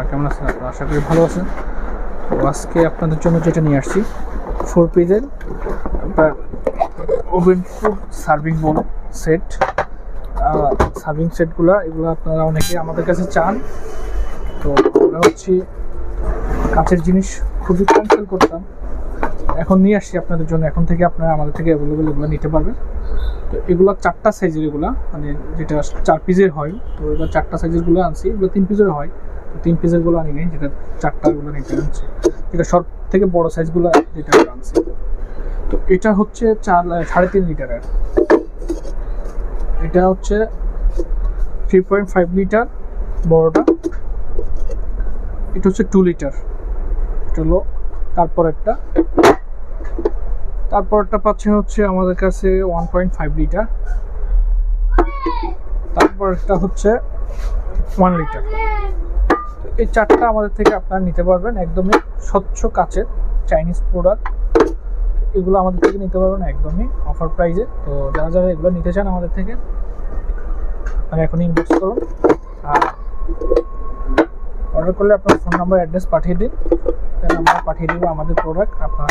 কেমন আছেন আপনারা? আশা করি ভালো আছেন। তো আজকে আপনাদের জন্য যেটা নিয়ে আসছি 4 পিসের আপনার oven proof serving bowl set. Serving সেটগুলো এগুলো আপনারা অনেকে আমাদের কাছে চান। তো আমরা হচ্ছে কাচের জিনিস খুবই কম সেল করতাম, এখন নিয়ে আসছি আপনাদের জন্য। এখন থেকে আপনারা আমাদের থেকে অ্যাভেলেবেল এগুলো নিতে পারবেন। তো এগুলো 4টা সাইজের, এগুলো মানে যেটা 4 পিসের হয়। তো এবার 4টা সাইজেরগুলো আনছি, এগুলো 3 পিসের হয়। তো 3 পিসেরগুলো আনি নাই, যেটা 4টাগুলো নিতে আনছি, যেটা সব থেকে বড় সাইজগুলো যেটা আনছি। তো এটা হচ্ছে 3.5 লিটারের, এটা হচ্ছে 3.5 লিটার বড়টা। এটা হচ্ছে 2 লিটার, এটা হলো তারপরটা পাচ্ছেন হচ্ছে আমাদের কাছে 1.5 লিটার। তারপরটা হচ্ছে 1 লিটার। এই 4টা আমাদের থেকে আপনারা নিতে পারবেন, একদমই স্বচ্ছ কাচের চাইনিজ প্রোডাক্ট। এগুলো আমাদের থেকে নিতে পারবেন একদমই অফার প্রাইসে। তো যারা যারা এগুলো নিতে চান আমাদের থেকে, আপনারা এখন ইনবক্স করুন। আর অর্ডার করলে আপনার ফোন নাম্বার অ্যাড্রেস পাঠিয়ে দিন, আমরা পাঠিয়ে দেবো আমাদের প্রোডাক্ট। আপনার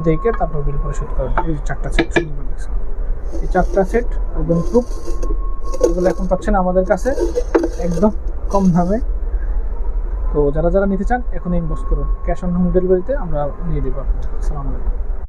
দেখে তারপর বিল পরিশোধ করবেন। এই 4টা সেট সুন্দর দেখছেন, এই 4টা সেট একদম প্রুফ। এগুলো এখন পাচ্ছেন আমাদের কাছে একদম কম দামে। তো যারা যারা নিতে চান এখন ইনবক্স করুন, ক্যাশ অন হোম ডেলিভারিতে আমরা নিয়ে দেবো। আসসালামু আলাইকুম।